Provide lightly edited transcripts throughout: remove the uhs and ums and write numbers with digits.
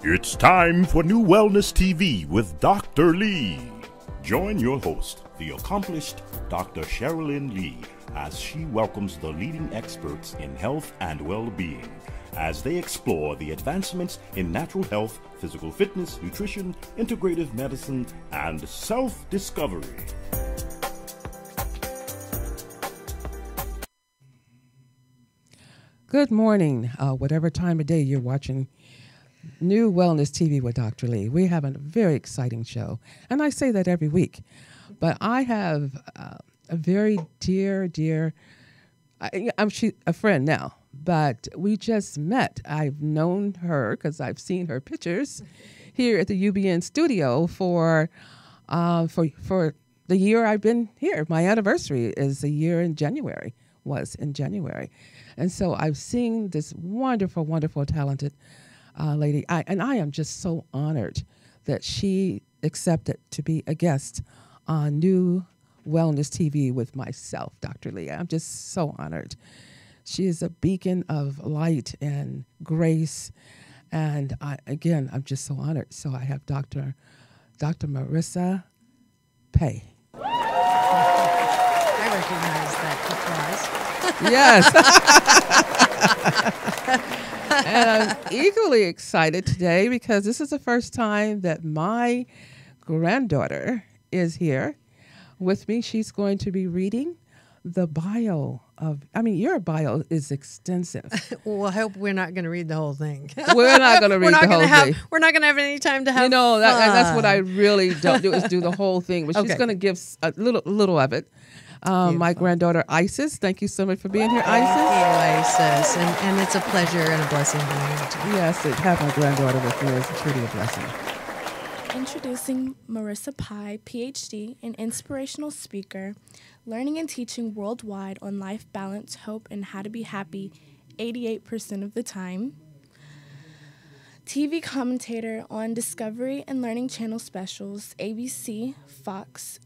It's time for New Wellness TV with Dr. Lee. Join your host, the accomplished Dr. Cherilyn Lee, as she welcomes the leading experts in health and well-being as they explore the advancements in natural health, physical fitness, nutrition, integrative medicine, and self-discovery. Good morning, whatever time of day you're watching New Wellness TV with Dr. Lee. We have a very exciting show, and I say that every week. But I have a very dear, she's a friend now, but we just met. I've known her because I've seen her pictures here at the UBN studio for the year I've been here. My anniversary is a year in January, was in January. And so I've seen this wonderful, talented lady. I am just so honored that she accepted to be a guest on New Wellness TV with myself, Dr. Lee. I'm just so honored. She is a beacon of light and grace. And I'm just so honored. So I have Dr. Marissa Pei. I recognize that applause. Yes. And I'm equally excited today because this is the first time that my granddaughter is here with me. She's going to be reading the bio of, your bio is extensive. Well, I hope we're not going to read the whole thing. We're not going to read the whole thing. We're not going to have any time to have fun. That's what I really don't do is do the whole thing. But she's Okay. going to give a little of it. My granddaughter, Isis. Thank you so much for being here, Isis. Thank you, Isis. And it's a pleasure and a blessing being here too. Yes, to have my granddaughter with me is truly a blessing. Introducing Marissa Pei, P.H.D., an inspirational speaker, learning and teaching worldwide on life balance, hope, and how to be happy 88% of the time. TV commentator on Discovery and Learning Channel specials, ABC, Fox,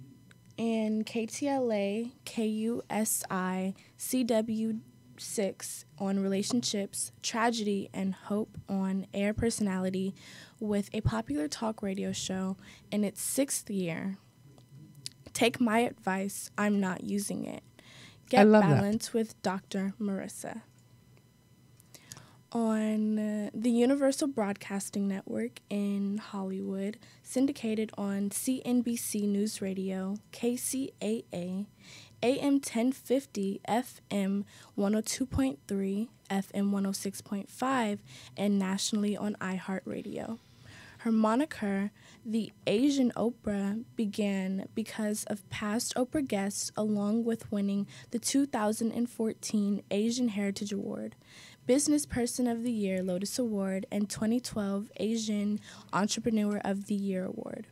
and KTLA, KUSI, CW6 on relationships, tragedy, and hope on air personality with a popular talk radio show in its 6th year. Take my advice, I'm not using it. Get balance with Dr. Marissa. On the Universal Broadcasting Network in Hollywood, syndicated on CNBC News Radio, KCAA, AM 1050, FM 102.3, FM 106.5, and nationally on iHeartRadio. Her moniker, the Asian Oprah, began because of past Oprah guests along with winning the 2014 Asian Heritage Award, Business Person of the Year Lotus Award, and 2012 Asian Entrepreneur of the Year Award.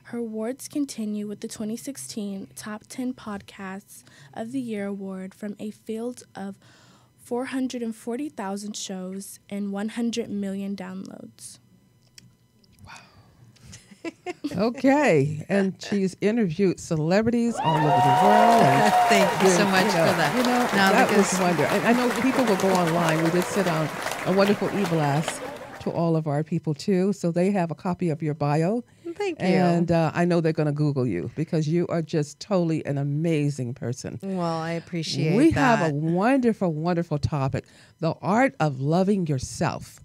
Her awards continue with the 2016 Top 10 Podcasts of the Year Award from a field of 440,000 shows and 100 million downloads. Okay, and she's interviewed celebrities all over the world. And Thank you so much for that. That was wonderful. And I know people will go online. We did sit on a wonderful e-blast to all of our people, too. So they have a copy of your bio. Thank you. And I know they're going to Google you because you are just totally an amazing person. Well, I appreciate We that. have a wonderful topic, the art of loving yourself.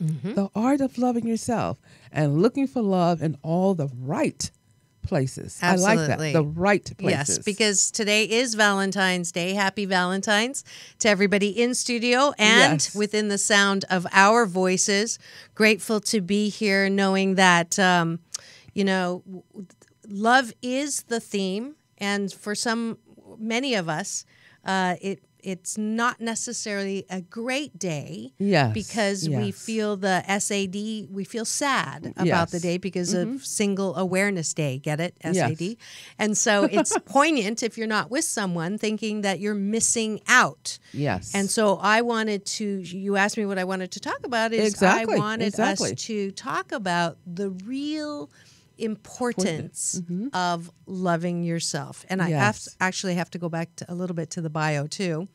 Mm-hmm. The art of loving yourself and looking for love in all the right places. Absolutely. I like that. The right places. Yes, because today is Valentine's Day. Happy Valentine's to everybody in studio and within the sound of our voices. Grateful to be here knowing that, love is the theme. And for many of us, it's not necessarily a great day because we feel the SAD, we feel sad about the day because of Single Awareness Day, get it? SAD. Yes. And so it's poignant if you're not with someone thinking that you're missing out. Yes. And so you asked me what I wanted to talk about I wanted us to talk about the real importance of loving yourself. And I actually have to go back a little bit to the bio too.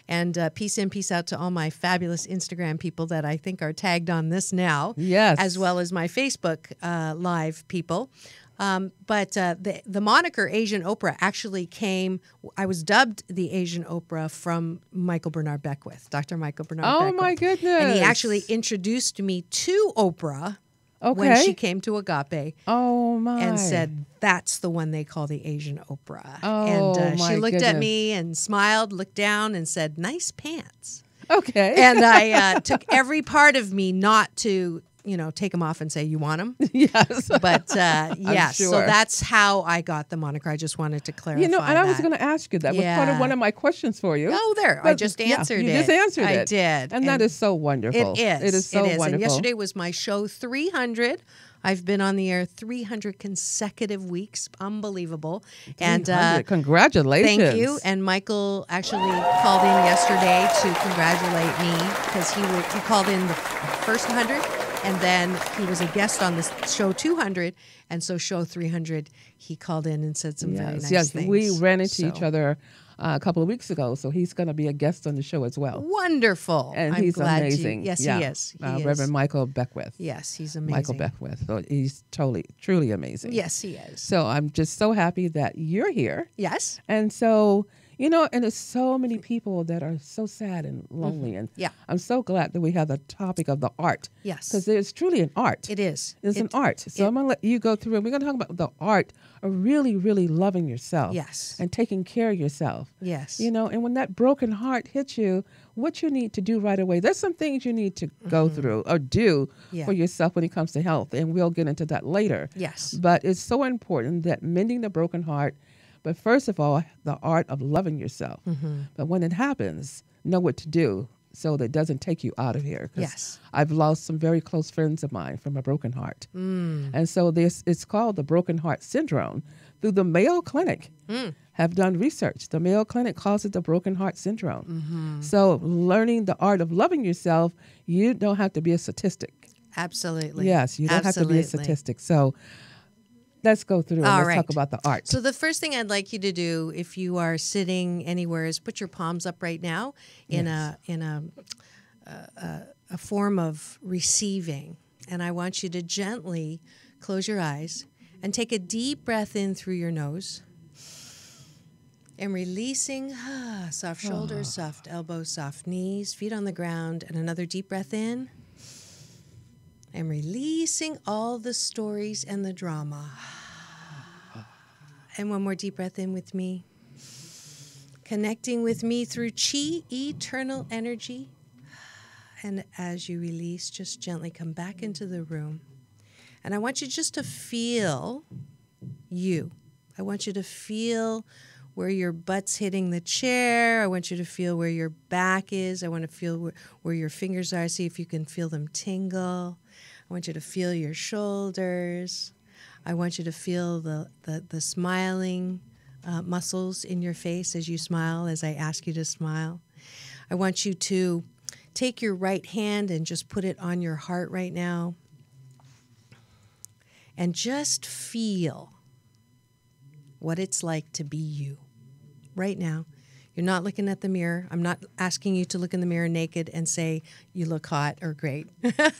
And peace in, peace out to all my fabulous Instagram people that I think are tagged on this now. Yes. As well as my Facebook Live people. But the moniker Asian Oprah actually came, I was dubbed the Asian Oprah from Michael Bernard Beckwith, Dr. Michael Bernard Beckwith. Oh, my goodness. And he actually introduced me to Oprah when she came to Agape. Oh, my. And said, that's the one they call the Asian Oprah. Oh, and my she looked goodness. at me and smiled, looked down and said, nice pants. Okay. And I took every part of me not to, take them off and say, you want them? Yes. But yes, sure. so that's how I got the moniker. I just wanted to clarify and that. I was going to ask you that. Was part of one of my questions for you. Oh, there. I just answered it. You just answered it. I did. And that is so wonderful. It is. It is so wonderful. And yesterday was my show 300. I've been on the air 300 consecutive weeks. Unbelievable. And congratulations. Thank you. And Michael actually called in yesterday to congratulate me because he called in the first 100. And then he was a guest on the show 200. And so show 300, he called in and said some very nice things. We ran into each other a couple of weeks ago. So he's going to be a guest on the show as well. Wonderful. And he's amazing. Yes, he is. Reverend Michael Beckwith. Yes, he's amazing. Michael Beckwith. So he's truly amazing. Yes, he is. So I'm just so happy that you're here. Yes. And so... and there's so many people that are so sad and lonely. Mm-hmm. And yeah. I'm so glad that we have the topic of the art. Yes. Because there's truly an art. It is. It's an art. So I'm going to let you go through it. We're going to talk about the art of really, really loving yourself. Yes. And taking care of yourself. Yes. And when that broken heart hits you, what you need to do right away, there's some things you need to go through or do for yourself when it comes to health. And we'll get into that later. Yes. But it's so important that mending the broken heart, but first of all, the art of loving yourself. Mm-hmm. But when it happens, know what to do so that it doesn't take you out of here. Yes. I've lost some very close friends of mine from a broken heart. And so it's called the broken heart syndrome. Through the Mayo Clinic have done research. The Mayo Clinic calls it the broken heart syndrome. Mm-hmm. So learning the art of loving yourself, you don't have to be a statistic. Absolutely. Yes, you don't have to be a statistic. So let's go through and let's talk about the art. So the first thing I'd like you to do, if you are sitting anywhere, is put your palms up right now in a form of receiving. And I want you to gently close your eyes and take a deep breath in through your nose. And releasing, soft shoulders, soft elbows, soft knees, feet on the ground, and another deep breath in. And releasing all the stories and the drama. And one more deep breath in with me. Connecting with me through chi, eternal energy. And as you release, just gently come back into the room. And I want you just to feel you. I want you to feel where your butt's hitting the chair. I want you to feel where your back is. I want to feel where your fingers are. See if you can feel them tingle. I want you to feel your shoulders. I want you to feel the smiling muscles in your face as you smile, as I ask you to smile. I want you to take your right hand and just put it on your heart right now. And just feel what it's like to be you right now. You're not looking at the mirror. I'm not asking you to look in the mirror naked and say, you look hot or great.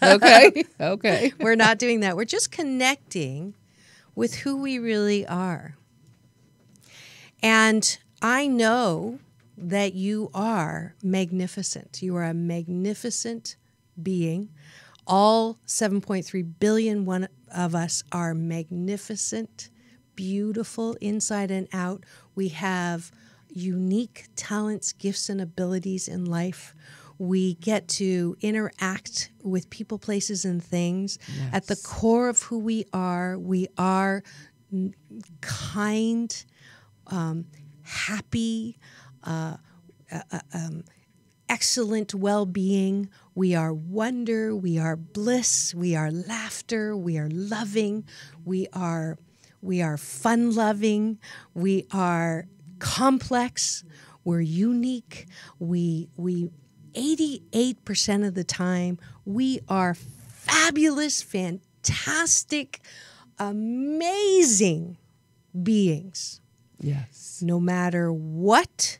Okay. We're not doing that. We're just connecting with who we really are. And I know that you are magnificent. You are a magnificent being. All 7.3 billion one of us are magnificent, beautiful inside and out. We have unique talents, gifts, and abilities in life. We get to interact with people, places, and things. Yes. At the core of who we are kind, happy, excellent well-being. We are wonder. We are bliss. We are laughter. We are loving. We are fun-loving. We are complex. We're unique. We 88% of the time, we are fabulous, fantastic, amazing beings. Yes. No matter what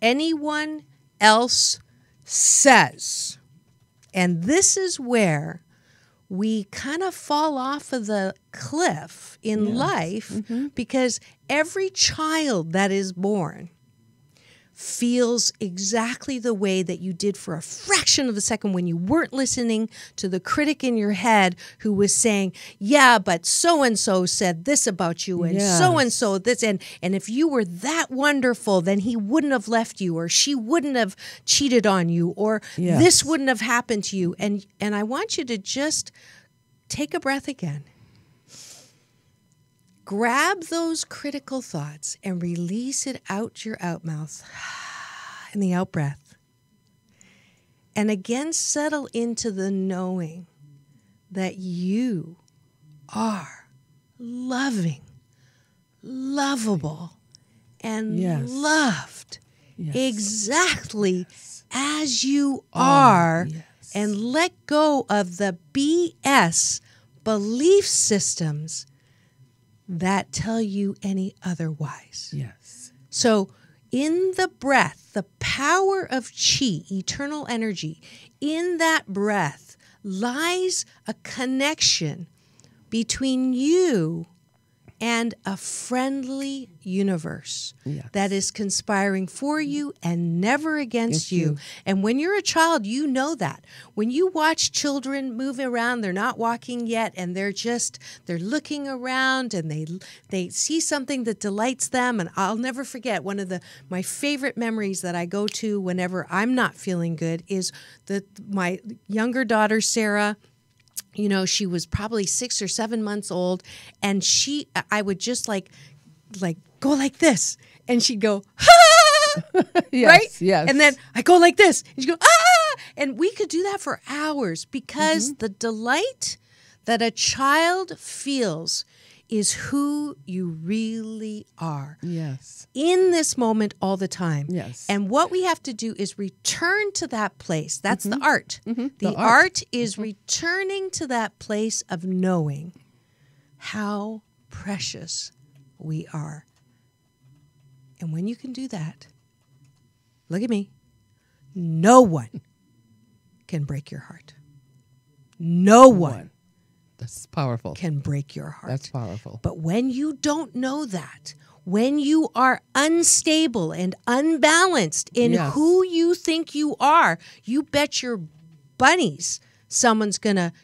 anyone else says. And this is where we kind of fall off of the cliff in life, because every child that is born feels exactly the way that you did for a fraction of a second when you weren't listening to the critic in your head who was saying, yeah, but so-and-so said this about you, and so-and-so this, and if you were that wonderful, then he wouldn't have left you, or she wouldn't have cheated on you, or this wouldn't have happened to you. And I want you to just take a breath again. Grab those critical thoughts and release it out your outmouth in the out breath. And again, settle into the knowing that you are loving, lovable, and loved exactly as you are. And let go of the BS belief systems that tell you any otherwise. Yes. So in the breath, the power of chi, eternal energy, in that breath lies a connection between you and a friendly universe that is conspiring for you and never against you. And when you're a child, you know that. When you watch children move around, they're not walking yet, and they're looking around, and they see something that delights them. And I'll never forget, one of my favorite memories that I go to whenever I'm not feeling good is my younger daughter, Sarah. You know, she was probably 6 or 7 months old, and I would just like go like this, and she'd go, ah! Right? Yes. And then I go like this, and she'd go, ah! And we could do that for hours, because the delight that a child feels is who you really are. Yes. In this moment all the time. Yes. And what we have to do is return to that place. That's the art. The art is returning to that place of knowing how precious we are. And when you can do that, look at me, no one can break your heart. No one. That's powerful. Can break your heart. That's powerful. But when you don't know that, when you are unstable and unbalanced in who you think you are, you bet your bunnies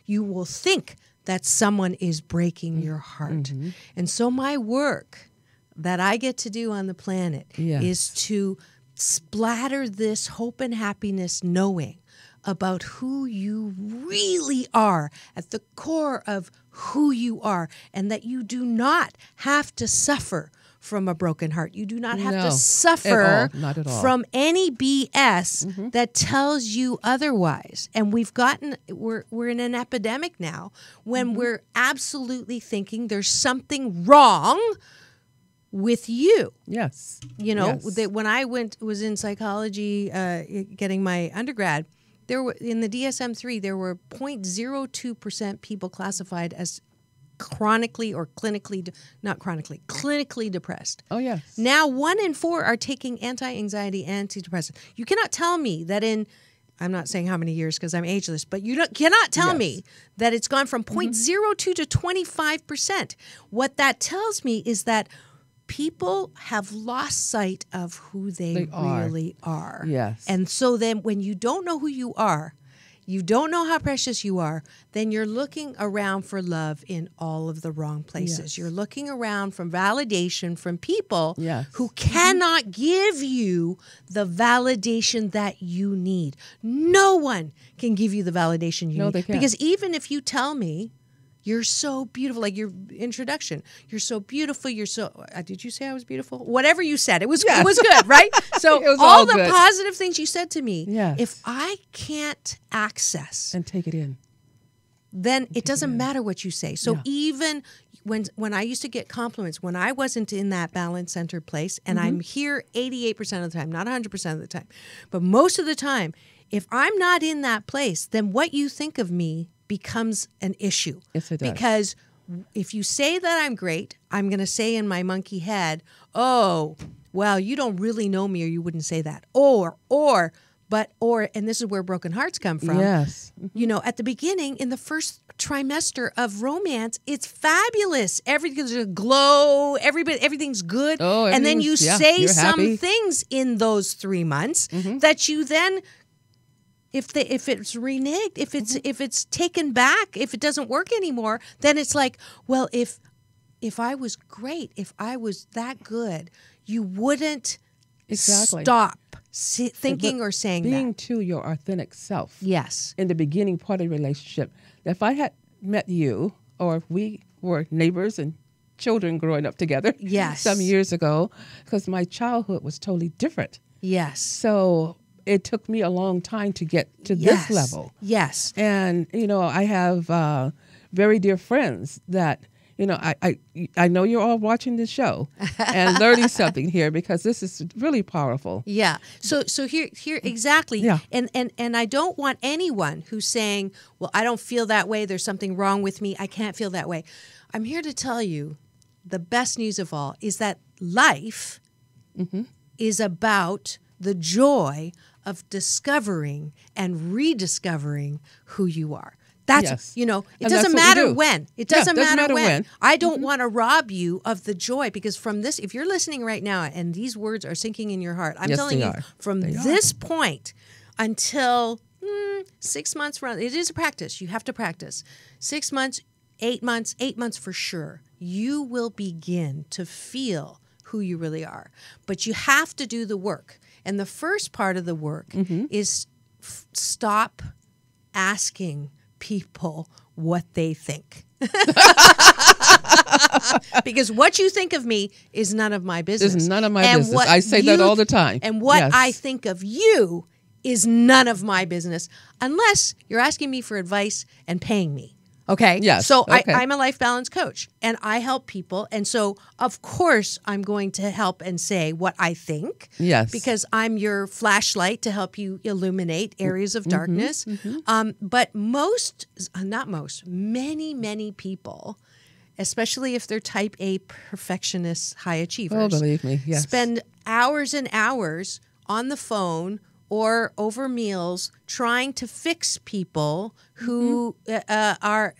you will think that someone is breaking your heart. And so my work that I get to do on the planet is to splatter this hope and happiness knowing about who you really are, at the core of who you are, and that you do not have to suffer from a broken heart. You do not have to suffer from any BS that tells you otherwise. And we're in an epidemic now when we're absolutely thinking there's something wrong with you. Yes. You know, when I was in psychology getting my undergrad, in the DSM-3, there were 0.02% people classified as clinically depressed. Oh, yes. Now 1 in 4 are taking anti-anxiety, antidepressant. You cannot tell me that I'm not saying how many years because I'm ageless, but you cannot tell me that it's gone from 0.02 to 25%. What that tells me is that people have lost sight of who they really are. Yes. And so then when you don't know who you are, you don't know how precious you are, then you're looking around for love in all of the wrong places. Yes. You're looking around for validation from people who cannot give you the validation that you need. No one can give you the validation you need. They can't. Because even if you tell me, you're so beautiful, like your introduction. You're so beautiful. You're so. Did you say I was beautiful? Whatever you said, it was good, right? So all the good positive things you said to me. Yes. If I can't access and take it in, then it doesn't matter what you say. So even when I used to get compliments, when I wasn't in that balance centered place, and I'm here 88% of the time, not 100% of the time, but most of the time, if I'm not in that place, then what you think of me becomes an issue. Yes, it does. Because if you say that I'm great, I'm going to say in my monkey head, oh, well, you don't really know me or you wouldn't say that. Or and this is where broken hearts come from. Yes. You know, at the beginning, in the first trimester of romance, it's fabulous. Everything's a glow. Everything's good. Oh, and then you say some happy. Things in those 3 months that you then, if it's reneged, if it's taken back, if it doesn't work anymore, then it's like, well, if I was great, if I was that good, you wouldn't stop thinking or saying being that. to your authentic self. Yes. In the beginning part of the relationship. If I had met you, or if we were neighbors and children growing up together some years ago, because my childhood was totally different. Yes. So it took me a long time to get to this level. Yes. And, you know, I have very dear friends that, you know, I know you're all watching this show and learning something here, because this is really powerful. Yeah. So here exactly. Yeah. And I don't want anyone who's saying, well, I don't feel that way, there's something wrong with me, I can't feel that way. I'm here to tell you the best news of all is that life is about the joy of discovering and rediscovering who you are. That's, you know, it doesn't matter when. It doesn't matter when. I don't want to rob you of the joy, because from this, if you're listening right now and these words are sinking in your heart, I'm telling you, from this point until 6 months, it is a practice. You have to practice. 6 months, 8 months for sure, you will begin to feel who you really are. But you have to do the work. And the first part of the work is stop asking people what they think. Because what you think of me is none of my business. It's none of my business. I say that all the time. And what I think of you is none of my business, unless you're asking me for advice and paying me. Okay? Yes. So I'm a life balance coach, and I help people. And so, of course, I'm going to help and say what I think. Yes. Because I'm your flashlight to help you illuminate areas of darkness. But many people, especially if they're type A perfectionists, high achievers. Oh, believe me, yes. Spend hours and hours on the phone or over meals trying to fix people who are,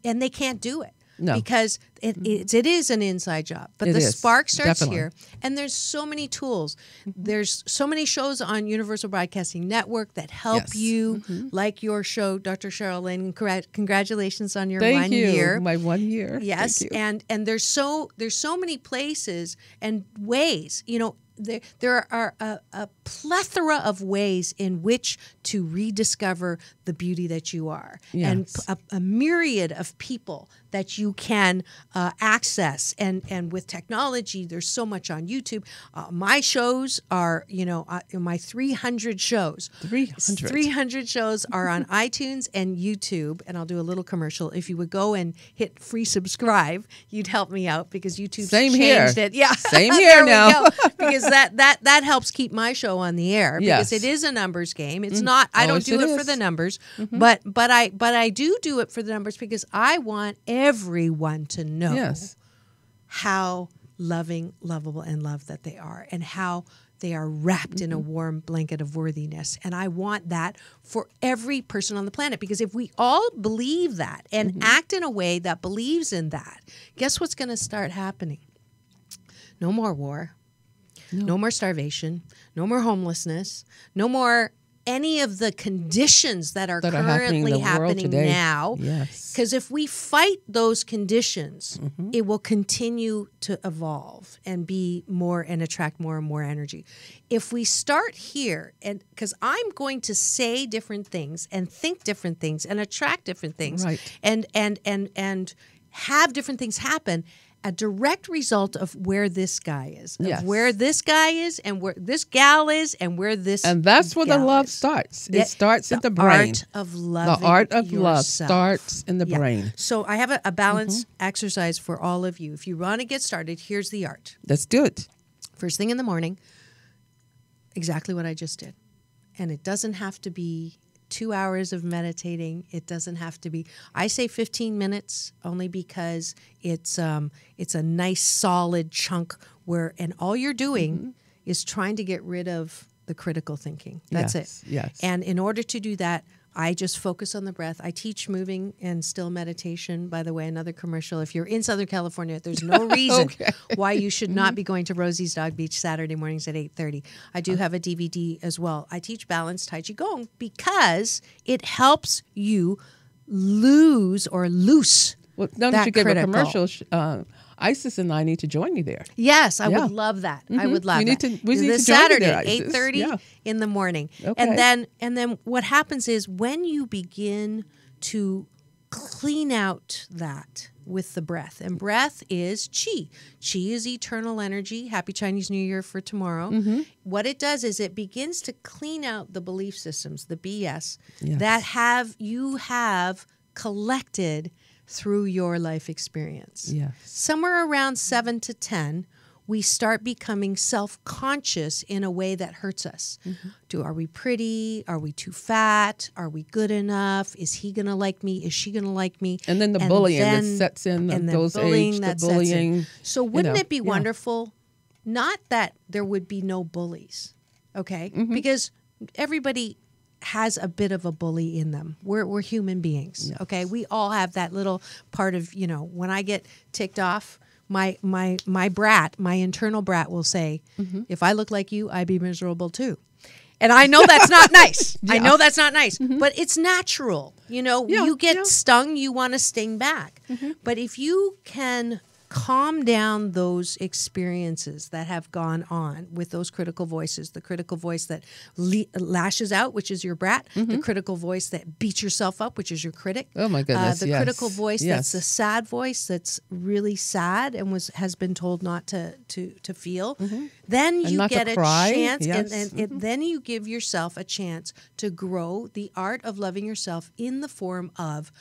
and they can't do it. No. Because it is an inside job. But the spark starts here. And there's so many tools. There's so many shows on Universal Broadcasting Network that help you, like your show, Dr. Cherilyn. Congratulations on your 1 year. My 1 year. Yes. And there's so many places and ways, you know. There are a plethora of ways in which to rediscover the beauty that you are, and a myriad of people that you can access. And with technology, there's so much on YouTube. My shows are, my 300 shows. 300 shows are on iTunes and YouTube. And I'll do a little commercial. If you would go and hit free subscribe, you'd help me out, because YouTube's changed it. Yeah, same here now. Because that helps keep my show on the air, because it is a numbers game. It's not. I don't do it for the numbers, but I do it for the numbers, because I want everyone to know how loving, lovable, and loved that they are, and how they are wrapped in a warm blanket of worthiness. And I want that for every person on the planet, because if we all believe that and act in a way that believes in that, guess what's going to start happening? No more war. No more starvation, no more homelessness, no more any of the conditions that are currently happening now. Yes. Because if we fight those conditions, it will continue to evolve and be more and attract more and more energy. If we start here, and because I'm going to say different things and think different things and attract different things, and have different things happen, a direct result of where this guy is, of where this guy is, and where this gal is, and where this and that's where the love starts. It starts in the brain. Art of love. The art of love starts in the brain. So I have a balance exercise for all of you. If you want to get started, here's the art. Let's do it. First thing in the morning, exactly what I just did, and it doesn't have to be 2 hours of meditating. It doesn't have to be. I say 15 minutes only because it's a nice solid chunk and all you're doing is trying to get rid of the critical thinking. That's it. Yes. And in order to do that, I just focus on the breath. I teach moving and still meditation. By the way, another commercial. If you're in Southern California, there's no reason why you should not be going to Rosie's Dog Beach Saturday mornings at 8:30. I do have a DVD as well. I teach balanced Tai Chi Gong because it helps you lose or loose. Well, now that you give a commercial, Isis and I need to join you there. Yes, I would love that. I would love that. We need this to join Saturday, you there, 8:30 in the morning. Okay. And then what happens is when you begin to clean out that with the breath, and breath is chi. Chi is eternal energy. Happy Chinese New Year for tomorrow. What it does is it begins to clean out the belief systems, the BS that you have collected through your life experience. Yes. Somewhere around 7 to 10, we start becoming self-conscious in a way that hurts us. Are we pretty? Are we too fat? Are we good enough? Is he going to like me? Is she going to like me? And then the bullying that sets in at those age, the bullying. So wouldn't it be wonderful, not that there would be no bullies, okay? Because everybody has a bit of a bully in them. We're human beings, okay? We all have that little part of, when I get ticked off, my brat, my internal brat will say, if I look like you, I'd be miserable too. And I know that's not nice. I know that's not nice, but it's natural. You get stung, you want to sting back. But if you can calm down those experiences that have gone on with those critical voices, the critical voice that lashes out, which is your brat, the critical voice that beats yourself up, which is your critic. Oh my goodness, the critical voice that's the sad voice that's really sad and has been told not to feel. Then you get a chance, and then you give yourself a chance to grow the art of loving yourself in the form of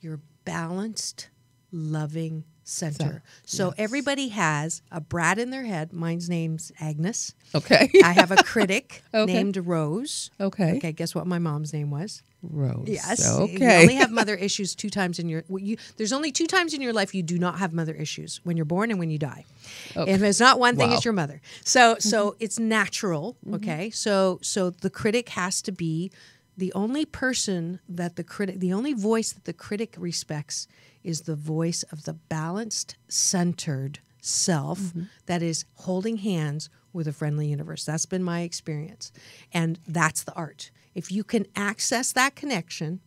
your balanced, loving center. So everybody has a brat in their head. Mine's name's Agnes. Okay. I have a critic named Rose. Okay. Okay, guess what my mom's name was? Rose. Yes. Okay. You only have mother issues 2 times in your there's only 2 times in your life you do not have mother issues, when you're born and when you die. Okay. If it's not one thing, it's your mother. So it's natural, okay? So the critic has to be the only person that the only voice that the critic respects is the voice of the balanced, centered self that is holding hands with a friendly universe. That's been my experience. And that's the art. If you can access that connection,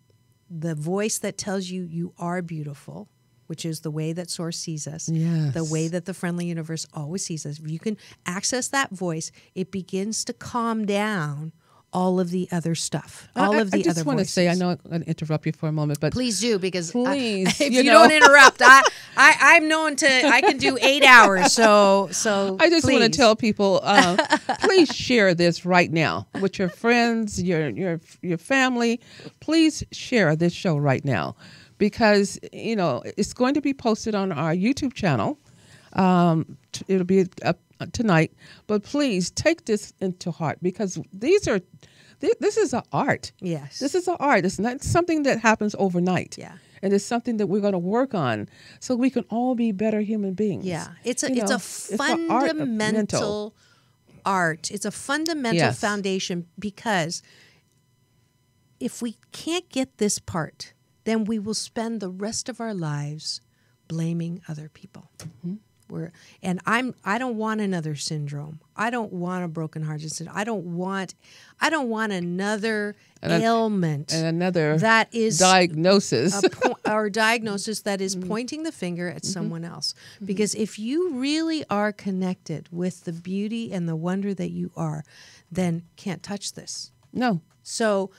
the voice that tells you you are beautiful, which is the way that Source sees us, the way that the friendly universe always sees us, if you can access that voice, it begins to calm down all of the other stuff, all of the other voices. I just want to say, I know I'm going to interrupt you for a moment, but please do, because if you don't interrupt, I'm known to, I can do 8 hours. So I just want to tell people, please share this right now with your friends, your family. Please share this show right now, because it's going to be posted on our YouTube channel. It'll be up tonight, but please take this into heart, because this is an art. Yes, this is an art. It's not something that happens overnight. Yeah, and it's something that we're going to work on so we can all be better human beings. Yeah, it's a fundamental art. It's a fundamental foundation, because if we can't get this part, then we will spend the rest of our lives blaming other people. I don't want another syndrome. I don't want a broken-hearted syndrome. I don't want another ailment and another that is diagnosis or diagnosis that is pointing the finger at someone else. Because if you really are connected with the beauty and the wonder that you are, then can't touch this. No. So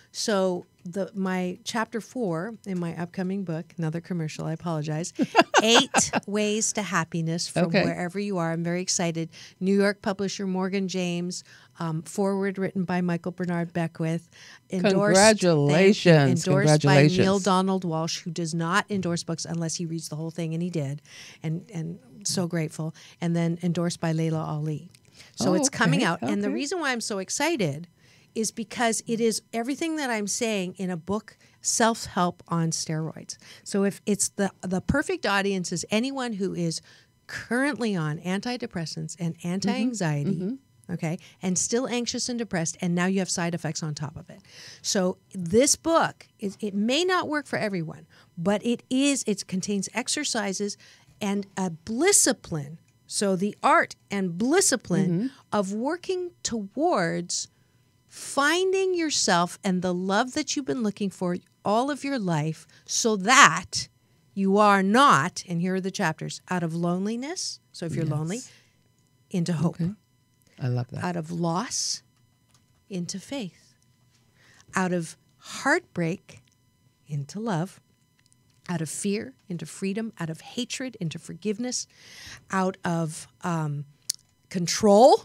my chapter 4 in my upcoming book, another commercial, I apologize, 8 Ways to Happiness from wherever you are. I'm very excited. New York publisher Morgan James, foreword written by Michael Bernard Beckwith. Congratulations. Endorsed by Neil Donald Walsh, who does not endorse books unless he reads the whole thing, and he did. And so grateful. And then endorsed by Layla Ali. So it's coming out. And the reason why I'm so excited is because it is everything that I'm saying in a book, self-help on steroids. So if it's the perfect audience is anyone who is currently on antidepressants and anti-anxiety, okay, and still anxious and depressed, and now you have side effects on top of it. So this book, it may not work for everyone, but it contains exercises and a blisscipline. So the art and blisscipline of working towards finding yourself and the love that you've been looking for all of your life, so that you are not, and here are the chapters, out of loneliness, so if you're lonely, into hope. Okay. I love that. Out of loss into faith. Out of heartbreak into love. Out of fear into freedom. Out of hatred into forgiveness. Out of control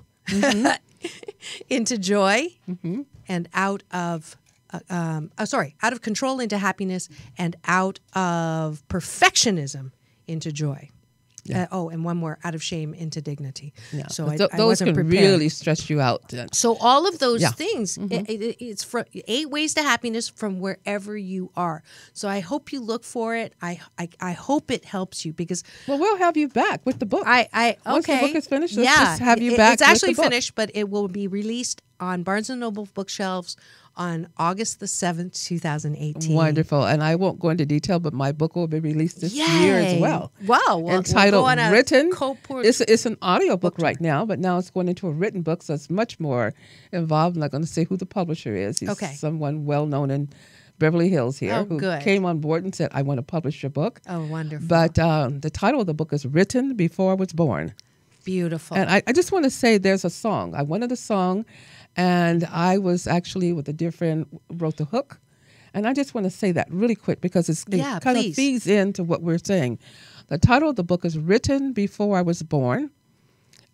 into joy. And out of out of control into happiness, and out of perfectionism into joy. Yeah. And one more, out of shame into dignity. Yeah. So I those wasn't can prepared. really stress you out. So all of those things, it's from 8 ways to happiness from wherever you are. So I hope you look for it. I hope it helps you, because we'll have you back with the book. Once the book is finished, let's just have you back. It's actually with the book. finished, but it will be released on Barnes & Noble bookshelves on August the 7th, 2018. Wonderful. And I won't go into detail, but my book will be released this year as well. Wow. Entitled Written. It's It's an audio book right now, but now it's going into a written book, so it's much more involved. I'm not going to say who the publisher is. He's someone well-known in Beverly Hills here who came on board and said, I want to publish your book. Oh, wonderful. But the title of the book is Written Before I Was Born. Beautiful. And I just want to say there's a song. I wanted a song, and I was actually with a dear friend wrote the hook. And I just want to say that really quick, because it kind of feeds into what we're saying. The title of the book is Written Before I Was Born.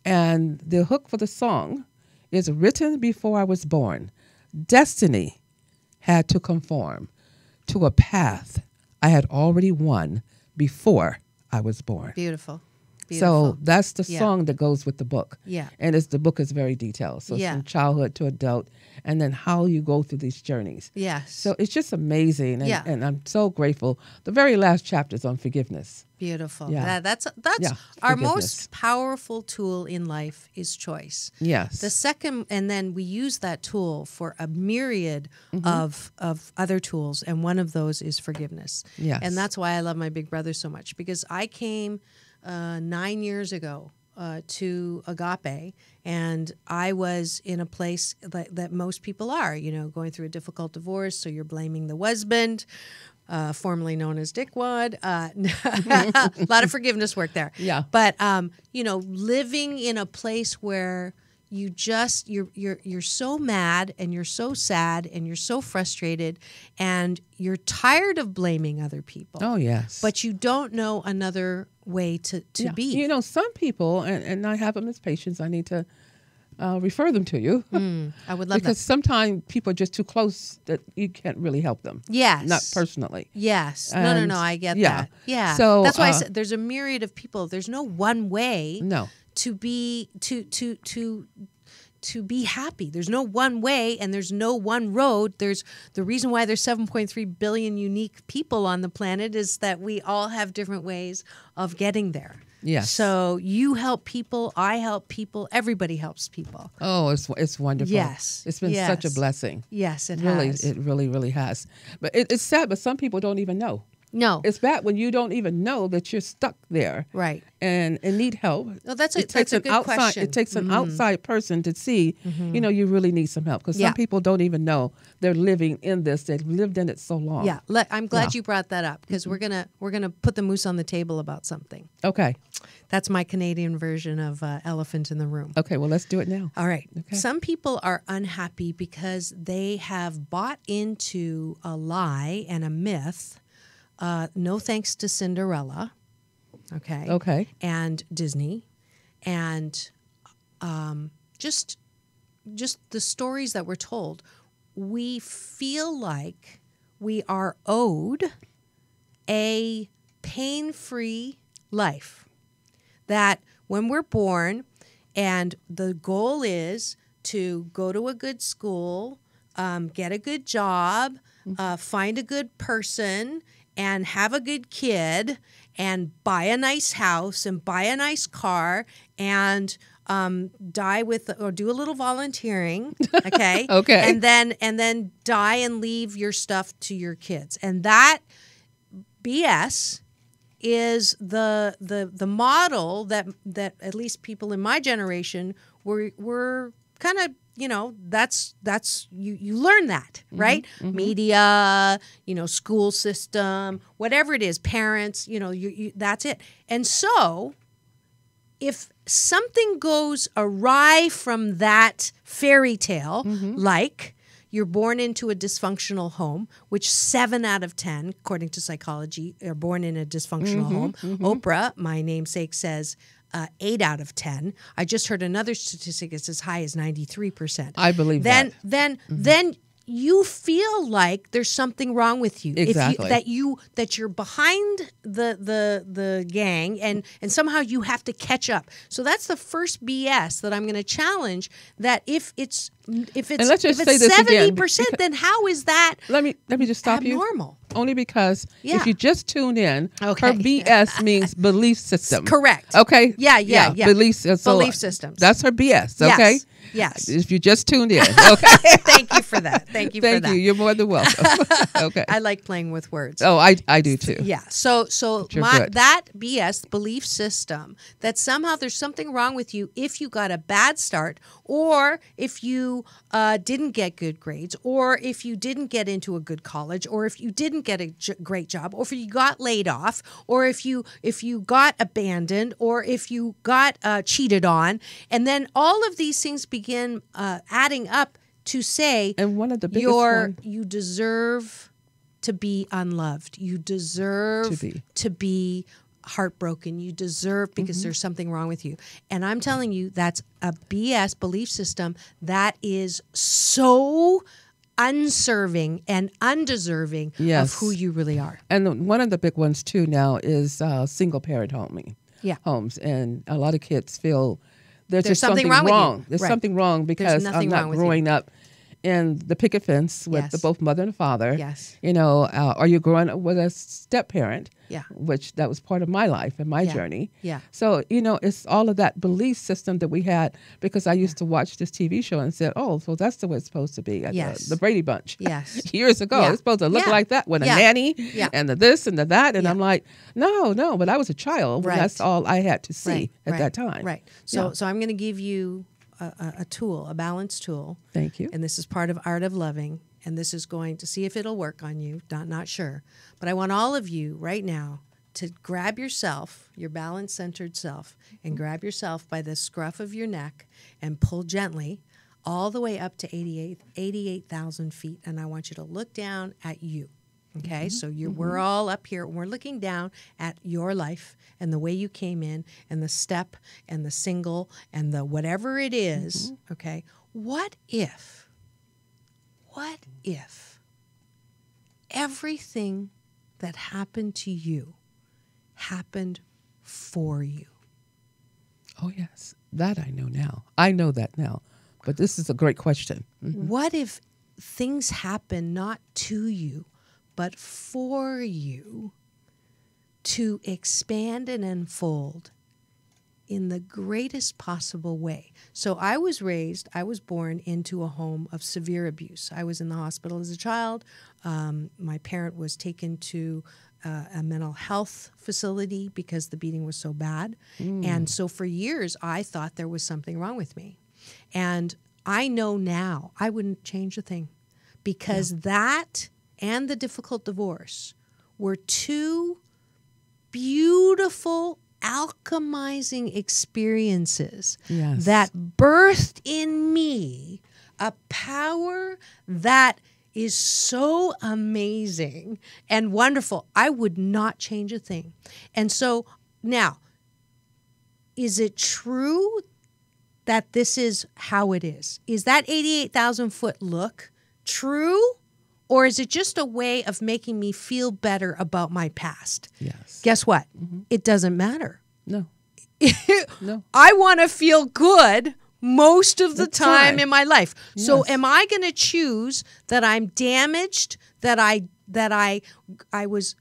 And the hook for the song is Written Before I Was Born. Destiny had to conform to a path I had already won before I was born. Beautiful. So that's the song that goes with the book. Yeah. And the book is very detailed. So it's from childhood to adult, and then how you go through these journeys. Yes. So it's just amazing. And I'm so grateful. The very last chapter is on forgiveness. Beautiful. Yeah. That's our most powerful tool in life is choice. Yes. The second, and then we use that tool for a myriad of other tools, and one of those is forgiveness. Yes. And that's why I love my big brother so much, because I came 9 years ago to Agape, and I was in a place that most people are, going through a difficult divorce, so you're blaming the husband, formerly known as Dickwad. A lot of forgiveness work there. Yeah. But, living in a place where you're so mad, and you're so sad, and you're so frustrated, and you're tired of blaming other people. Oh, yes. But you don't know another way to be. Some people, and I have them as patients, I need to refer them to you. I would love because sometimes people are just too close that you can't really help them. Yes. Not personally. Yes. And no, I get that. Yeah. So that's why I said there's a myriad of people. There's no one way No. to be to be happy. There's no one way, and there's no one road. There's the reason why there's 7.3 billion unique people on the planet is that we all have different ways of getting there. Yes. So you help people, I help people, everybody helps people. Oh, it's wonderful. Yes. It's been such a blessing. Yes, it really, has. It really, really has. But it's sad, but some people don't even know. No. It's bad when you don't even know that you're stuck there. Right. And need help. Well, that's a good question. It takes an outside person to see, you really need some help. Because some people don't even know they're living in this. They've lived in it so long. Yeah. I'm glad you brought that up, because we're gonna put the moose on the table about something. Okay. That's my Canadian version of elephant in the room. Okay, well, let's do it now. All right. Okay. Some people are unhappy because they have bought into a lie and a myth. No thanks to Cinderella. Okay. Okay. And Disney, and just the stories that we're told. We feel like we are owed a pain-free life. That when we're born, and the goal is to go to a good school, get a good job, find a good person, and have a good kid, and buy a nice house, and buy a nice car, and die with, or do a little volunteering, okay? Okay. And then die and leave your stuff to your kids. And that BS is the model that at least people in my generation were kind of, that's you learn that, right? Mm-hmm. Media, school system, whatever it is, parents, that's it. And so if something goes awry from that fairy tale, like you're born into a dysfunctional home, which 7 out of 10, according to psychology, are born in a dysfunctional home. Oprah, my namesake, says 8 out of 10. I just heard another statistic that's as high as 93%. I believe that. Then you feel like there's something wrong with you. Exactly. That you're behind the gang and somehow you have to catch up. So that's the first BS that I'm going to challenge. That if it's 70%, then how is that? Let me just stop abnormal? You. Only because if you just tune in, her BS means belief system. Correct. Okay. Yeah. Belief systems. That's her BS. Okay. Yes. If you just tuned in. Okay. Thank you for that. Thank you. You're more than welcome. Okay. I like playing with words. Oh, I do too. Yeah. So that BS belief system that somehow there's something wrong with you if you got a bad start, or if you didn't get good grades, or if you didn't get into a good college, or if you didn't get a great job, or if you got laid off, or if you got abandoned, or if you got cheated on, and then all of these things begin adding up to say, and one of the biggest you deserve to be unloved. You deserve to be heartbroken. You deserve, because there's something wrong with you. And I'm telling you, that's a BS belief system that is so unserving and undeserving of who you really are. And one of the big ones too now is single parent homes. And a lot of kids feel there's just something wrong. There's something wrong because I'm not growing up in the picket fence with the both mother and father. Yes. Are you growing up with a step parent? Yeah. Which that was part of my life and my journey. Yeah. So, it's all of that belief system that we had, because I used to watch this TV show and said, oh, so that's the way it's supposed to be. Yes. The Brady Bunch. Yes. Years ago. It's supposed to look like that with a nanny and the this and the that. And I'm like, no, but I was a child. Right. And that's all I had to see at that time. Right. So I'm going to give you a tool, a balance tool. Thank you. And this is part of Art of Loving. And this is going to see if it'll work on you. Not sure. But I want all of you right now to grab yourself, your balance-centered self, and grab yourself by the scruff of your neck and pull gently all the way up to 88,000 feet. And I want you to look down at you. Okay? So we're all up here. We're looking down at your life and the way you came in and the step and the single and the whatever it is. Okay? What if everything that happened to you happened for you? Oh, yes. That I know now. I know that now. But this is a great question. What if things happen not to you, but for you to expand and unfold in the greatest possible way? So I was born into a home of severe abuse. I was in the hospital as a child. My parent was taken to a mental health facility because the beating was so bad. And so for years, I thought there was something wrong with me. And I know now I wouldn't change a thing, because that and the difficult divorce were two beautiful alchemizing experiences that birthed in me a power that is so amazing and wonderful. I would not change a thing. And so now, is it true that this is how it is? Is that 88,000 foot look true? Or is it just a way of making me feel better about my past? Yes. Guess what? It doesn't matter. No. I want to feel good most of the time in my life. Yes. So am I going to choose that I'm damaged, that I was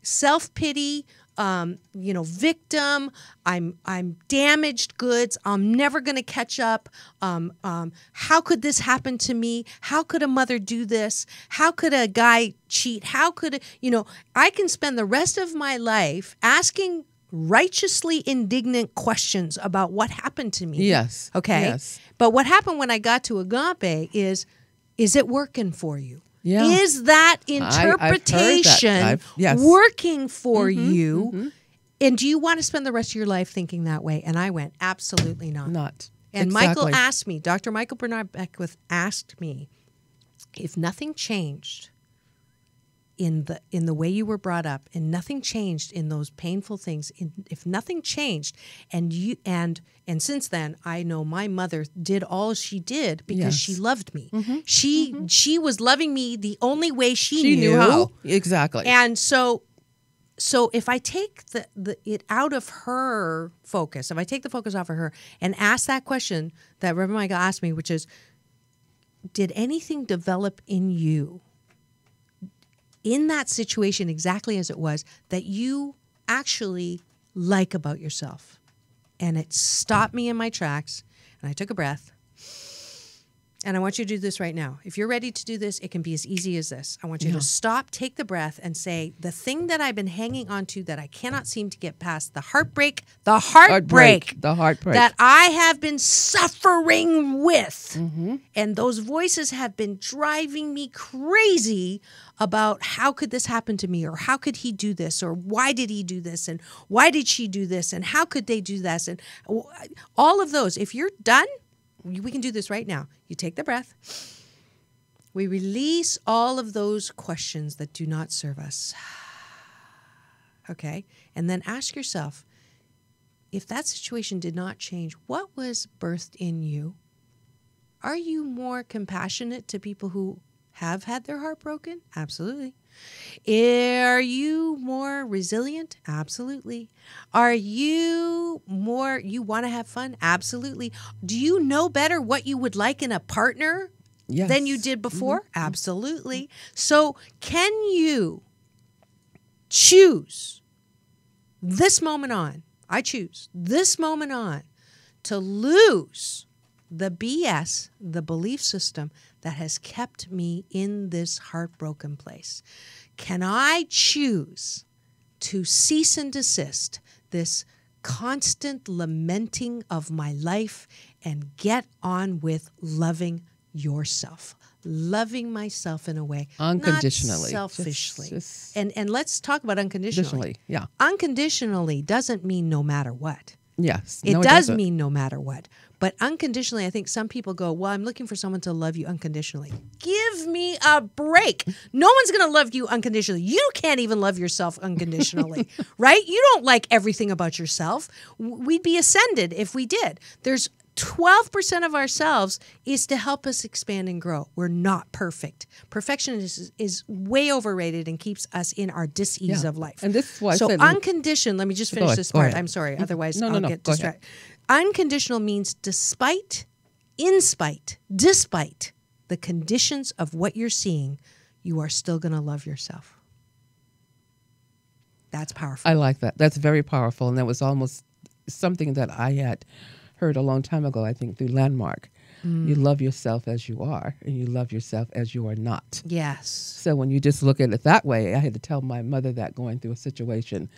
self-pity, victim. I'm damaged goods. I'm never going to catch up. How could this happen to me? How could a mother do this? How could a guy cheat? How could I can spend the rest of my life asking righteously indignant questions about what happened to me. Yes. Okay. Yes. But what happened when I got to agape is it working for you? Yeah. Is that interpretation working for you? Mm-hmm. And do you want to spend the rest of your life thinking that way? And I went, absolutely not. And exactly. Michael asked me, Dr. Michael Bernard Beckwith asked me, if nothing changed in the way you were brought up, and nothing changed in those painful things, if nothing changed, and since then I know my mother did all she did because she loved me. Mm-hmm. She was loving me the only way she knew how. Exactly. And so if I take it out of her focus, if I take the focus off of her and ask that question that Reverend Michael asked me, which is, did anything develop in you in that situation exactly as it was that you actually like about yourself? And it stopped me in my tracks, and I took a breath. And I want you to do this right now. If you're ready to do this, it can be as easy as this. I want you to stop, take the breath, and say, the thing that I've been hanging on to that I cannot seem to get past, the heartbreak that I have been suffering with. Mm-hmm. And those voices have been driving me crazy about how could this happen to me, or how could he do this, or why did he do this, and why did she do this, and how could they do this, and all of those. If you're done, we can do this right now. You take the breath. We release all of those questions that do not serve us. Okay? And then ask yourself, if that situation did not change, what was birthed in you? Are you more compassionate to people who have had their heart broken? Absolutely. Are you more resilient? Absolutely. Are you want to have fun? Absolutely. Do you know better what you would like in a partner than you did before? Mm-hmm. Absolutely. So can you choose this moment on? I choose this moment on to lose the BS, the belief system that has kept me in this heartbroken place. Can I choose to cease and desist this constant lamenting of my life and get on with loving yourself, loving myself in a way unconditionally, not selfishly? And let's talk about unconditionally. Yeah, unconditionally doesn't mean no matter what. Yes, it does mean no matter what. But unconditionally, I think some people go, well, I'm looking for someone to love you unconditionally. Give me a break. No one's going to love you unconditionally. You can't even love yourself unconditionally, right? You don't like everything about yourself. We'd be ascended if we did. There's 12% of ourselves is to help us expand and grow. We're not perfect. Perfection is way overrated and keeps us in our dis-ease of life. And this is why so unconditioned, let me just finish this part. I'm sorry, otherwise I'll get distracted. Unconditional means despite the conditions of what you're seeing, you are still going to love yourself. That's powerful. I like that. That's very powerful. And that was almost something that I had heard a long time ago, I think, through Landmark. You love yourself as you are, and you love yourself as you are not. Yes. So when you just look at it that way, I had to tell my mother that going through a situation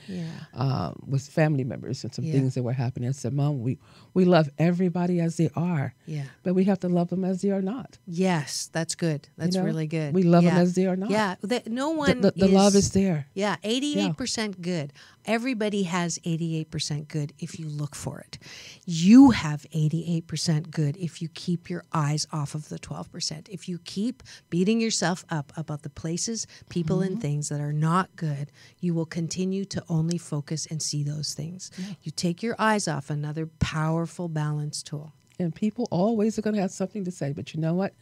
with family members and some things that were happening. I said, Mom, we love everybody as they are, but we have to love them as they are not. Yes, that's good. That's really good. We love them as they are not. Yeah, no one the love is there. Yeah, 88% good. Everybody has 88% good if you look for it. You have 88% good if you keep your eyes off of the 12%. If you keep beating yourself up about the places, people, and things that are not good, you will continue to only focus and see those things. Yeah. You take your eyes off, another powerful balance tool. And people always are going to have something to say, but you know what?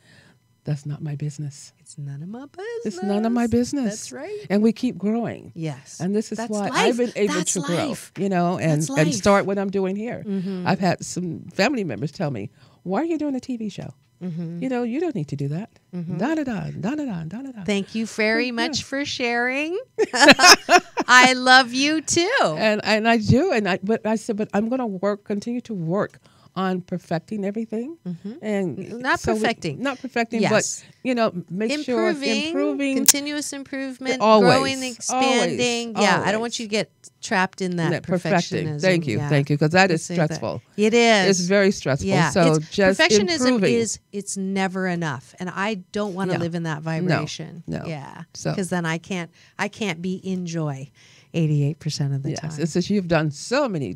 That's not my business. It's none of my business. It's none of my business. That's right. And we keep growing. Yes. And this is why I've been able to grow, and start what I'm doing here. Mm-hmm. I've had some family members tell me, why are you doing a TV show? You know, you don't need to do that. Da-da-da. Thank you very much for sharing. I love you too. And I do. But I said, but I'm going to continue to work on perfecting everything. And not perfecting, but, you know, make sure improving. Continuous improvement, always, growing, expanding. Always. I don't want you to get trapped in that perfectionism. Thank you, because that is stressful. It is. It's very stressful. So just perfectionism improving. it's never enough, and I don't want to live in that vibration. No. Because then I can't be in joy 88% of the time. It's just you've done so many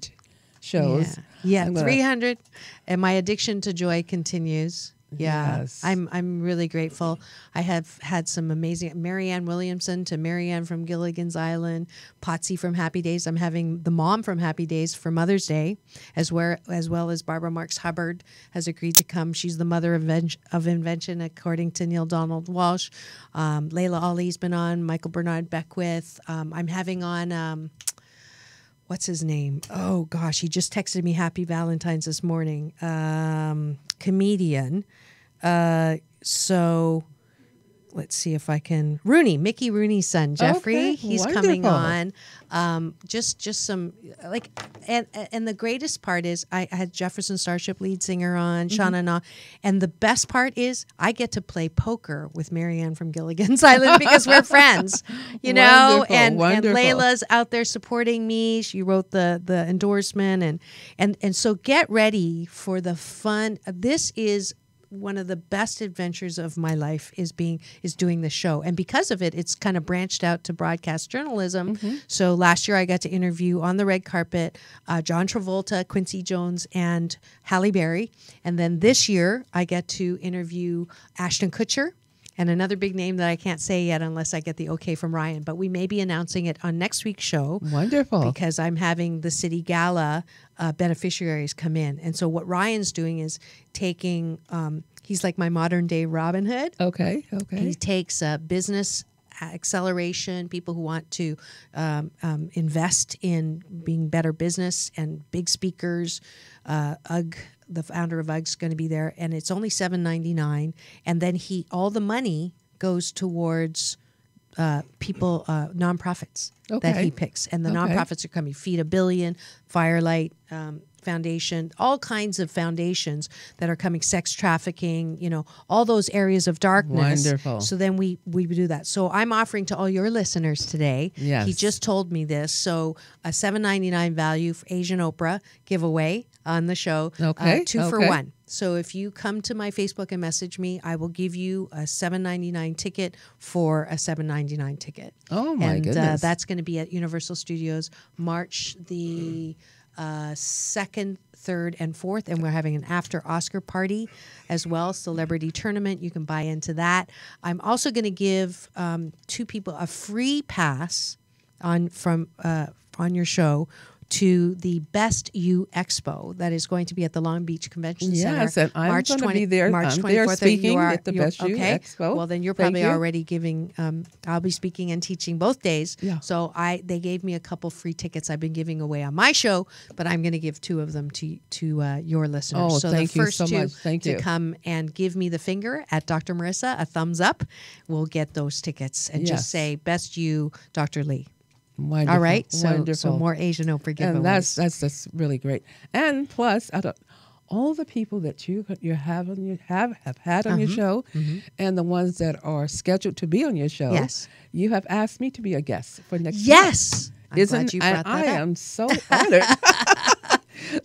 shows. 300, and my addiction to joy continues. Yes. I'm really grateful. I have had some amazing Marianne Williamson to Marianne from Gilligan's Island, Potsy from Happy Days. I'm having the mom from Happy Days for Mother's Day, as well as Barbara Marks Hubbard has agreed to come. She's the mother of invention, according to Neil Donald Walsh. Layla Ali's been on, Michael Bernard Beckwith. I'm having on... what's his name? Oh, gosh, he just texted me Happy Valentine's this morning. Comedian. So let's see if I can. Mickey Rooney's son, Jeffrey. Okay, he's wonderful. coming on. Just some and the greatest part is I had Jefferson Starship lead singer on, Shauna Na, and the best part is I get to play poker with Marianne from Gilligan's Island because we're friends, you know. And Layla's out there supporting me. She wrote the endorsement, and so get ready for the fun. This is one of the best adventures of my life is doing the show. And because of it, it's kind of branched out to broadcast journalism. So last year I got to interview on the red carpet John Travolta, Quincy Jones, and Halle Berry. And then this year I get to interview Ashton Kutcher and another big name that I can't say yet unless I get the okay from Ryan. But we may be announcing it on next week's show. Wonderful. Because I'm having the City Gala beneficiaries come in. And so what Ryan's doing is taking, he's like my modern day Robin Hood. Okay. He takes business acceleration, people who want to invest in being better business, and big speakers. UGG, the founder of UGG, is going to be there, and it's only $7.99. And then all the money goes towards people, nonprofits that he picks, and the nonprofits are coming. Feed a Billion, Firelight Foundation, all kinds of foundations that are coming. Sex trafficking, you know, all those areas of darkness. Wonderful. So then we do that. So I'm offering to all your listeners today. Yes. He just told me this. So a $7.99 value for Asian Oprah giveaway on the show. 2 for 1. So if you come to my Facebook and message me, I will give you a $7.99 ticket for a $7.99 ticket. Oh my goodness! And that's going to be at Universal Studios March the 2nd, 3rd, and 4th, and we're having an after Oscar party as well, celebrity tournament. You can buy into that. I'm also going to give 2 people a free pass on your show to the Best You Expo that is going to be at the Long Beach Convention Center. Yes, and I'm going to be there. March 24th. There speaking at the Best You Expo. Well, then you're probably already giving. I'll be speaking and teaching both days. Yeah. So they gave me a couple free tickets I've been giving away on my show, but I'm going to give 2 of them to your listeners. Oh, so thank the first you so 2 much. Thank to you. come and give me the finger at Dr. Marissa, a thumbs up, will get those tickets, and just say Best You, Dr. Lee. Wonderful. All right, Wonderful. So more Asian Oprah giveaways. And that's really great. And plus, out of all the people that you have had on your show, and the ones that are scheduled to be on your show, you have asked me to be a guest for next week. Yes, I'm glad you brought that I up. am so honored.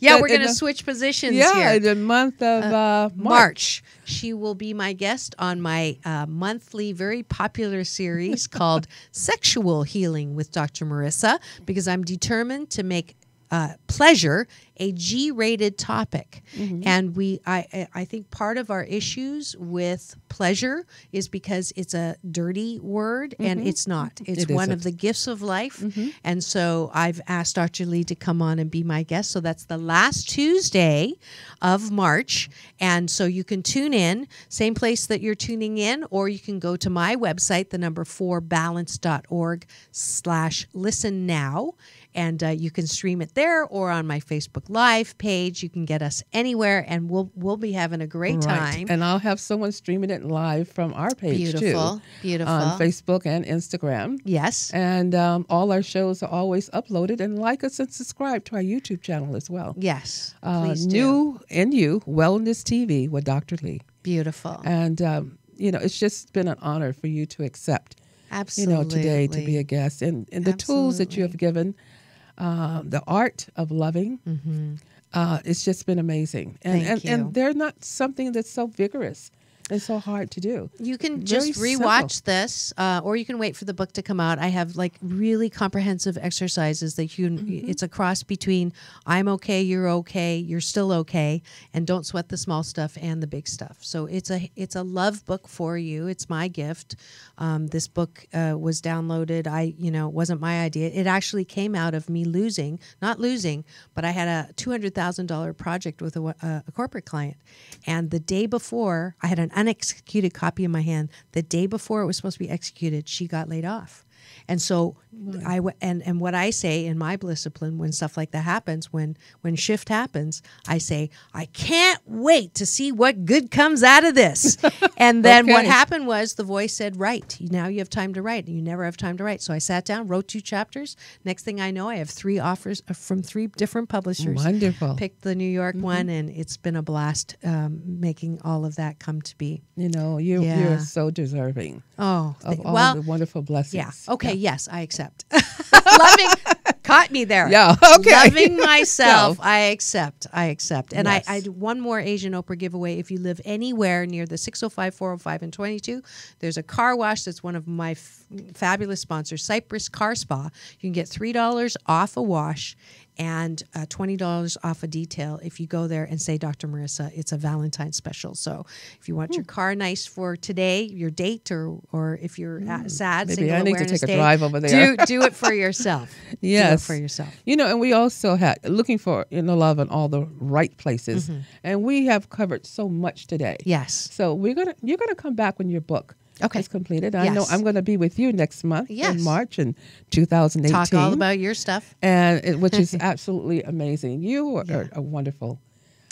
We're going to switch positions here. Yeah, the month of March. She will be my guest on my monthly, very popular series called Sexual Healing with Dr. Marissa, because I'm determined to make pleasure a G-rated topic. And I think part of our issues with pleasure is because it's a dirty word, and it's not. It's one of the gifts of life. And so I've asked Dr. Lee to come on and be my guest. So that's the last Tuesday of March. And so you can tune in, same place that you're tuning in, or you can go to my website, the number 4balance.org/listen now. And you can stream it there or on my Facebook Live page. You can get us anywhere, and we'll be having a great time. And I'll have someone streaming it live from our page too. Beautiful. On Facebook and Instagram. Yes. And all our shows are always uploaded. And like us and subscribe to our YouTube channel as well. Yes, please New and You, Wellness TV with Dr. Lee. Beautiful. And, it's just been an honor for you to accept, Absolutely. Today to be a guest. And the tools that you have given, the art of loving, it's just been amazing. And they're not something that's so vigorous. It's so hard to do. You can just rewatch this, or you can wait for the book to come out. I have like really comprehensive exercises that you can, it's a cross between I'm okay, you're still okay, and don't sweat the small stuff and the big stuff. So it's a love book for you. It's my gift. This book was downloaded. It wasn't my idea. It actually came out of me not losing, but I had a $200,000 project with a corporate client. And the day before, I had an unexecuted copy in my hand. The day before it was supposed to be executed, she got laid off. And so and what I say in my discipline when stuff like that happens, when shift happens, I say, I can't wait to see what good comes out of this. And then what happened was the voice said, write. Now you have time to write. And you never have time to write. So I sat down, wrote 2 chapters. Next thing I know, I have 3 offers from 3 different publishers. Wonderful. Picked the New York one, and it's been a blast making all of that come to be. You're so deserving of all the wonderful blessings. Yeah. Okay. Yeah. Yes, I accept. Loving caught me there. Yeah. Okay. Loving myself, I accept. And yes. I do one more Asian Oprah giveaway. If you live anywhere near the 605, 405, and 22, there's a car wash that's one of my fabulous sponsors, Cypress Car Spa. You can get $3 off a wash and $20 off a detail if you go there and say, Dr. Marissa, it's a Valentine's special. So if you want your car nice for today, your date, or if you're sad, maybe single I need awareness to take day, a drive over there. Do it for yourself. Yes. Do it for yourself. And we also had looking for love in all the right places. And we have covered so much today. Yes. So you're gonna come back when your book is completed. Yes. I know I'm going to be with you next month in March in 2018. Talk all about your stuff. And which is absolutely amazing. You are wonderful.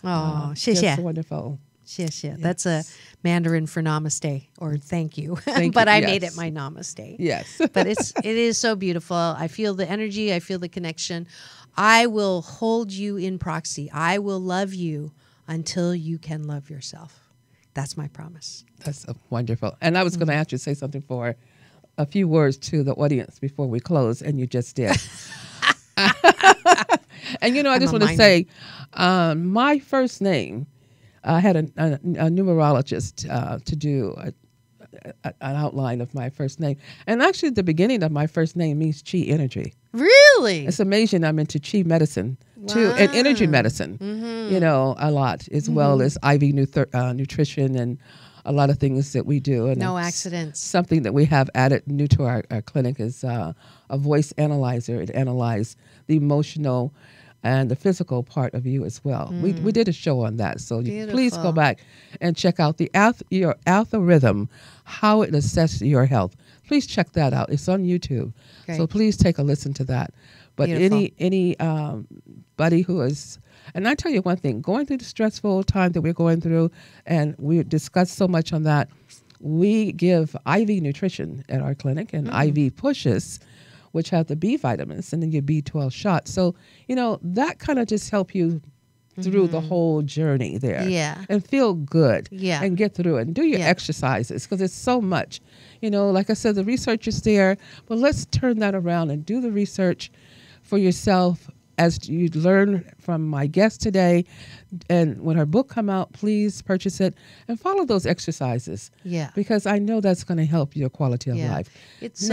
Oh, just wonderful. Yes. That's a Mandarin for namaste, or thank you. But I made it my namaste. Yes. But it is so beautiful. I feel the energy. I feel the connection. I will hold you in proxy. I will love you until you can love yourself. That's my promise. That's wonderful. And I was going to ask you to say something for a few words to the audience before we close, and you just did. And, I just want to say, my first name, I had a numerologist to do an outline of my first name. And actually, the beginning of my first name means chi energy. Really? It's amazing. I'm into chi medicine, too, and energy medicine, a lot, as well as IV nutrition and a lot of things that we do. And no accidents. Something that we have added new to our clinic is a voice analyzer. It analyzes the emotional and the physical part of you as well. We did a show on that, so please go back and check out your algorithm, how it assesses your health. Please check that out. It's on YouTube, so please take a listen to that. But any buddy who is, and I tell you one thing, going through the stressful time that we're going through, and we discussed so much on that, we give IV nutrition at our clinic and IV pushes, which have the B vitamins, and then your B12 shots. So, that kind of just help you through the whole journey there. Yeah. And feel good. Yeah. And get through it. And do your exercises, because it's so much. Like I said, the research is there, but let's turn that around and do the research for yourself as you learn from my guest today. And when her book come out, please purchase it and follow those exercises. Yeah. Because I know that's going to help your quality of life. It's,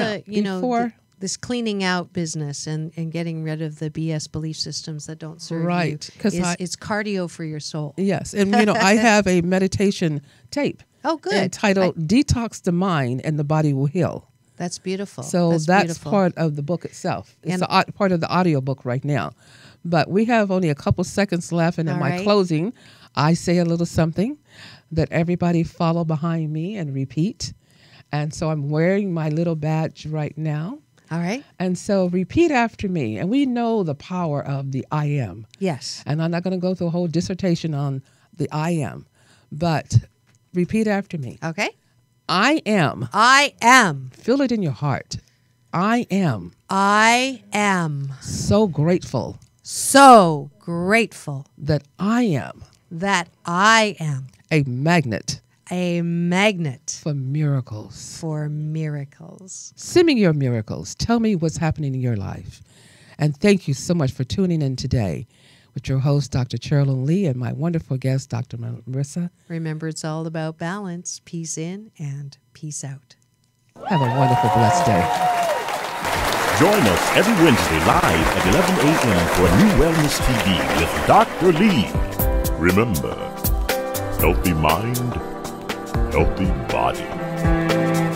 this cleaning out business and getting rid of the BS belief systems that don't serve you. It's cardio for your soul. Yes. And, I have a meditation tape. Oh, good. Entitled Detox the Mind and the Body Will Heal. That's beautiful. So that's part of the book itself. It's part of the audio book right now. But we have only a couple seconds left. And in my closing, I say a little something that everybody follow behind me and repeat. And so I'm wearing my little badge right now. All right. And so repeat after me. And we know the power of the I am. Yes. And I'm not going to go through a whole dissertation on the I am, but repeat after me. Okay. I am. I am. Feel it in your heart. I am. I am. So grateful. So grateful. That I am. That I am. A magnet. A magnet. For miracles. For miracles. Send me your miracles. Tell me what's happening in your life. And thank you so much for tuning in today with your host, Dr. Cherilyn Lee, and my wonderful guest, Dr. Marissa. Remember, it's all about balance. Peace in and peace out. Have a wonderful, blessed day. Join us every Wednesday live at 11 a.m. for New Wellness TV with Dr. Lee. Remember, healthy mind, healthy body.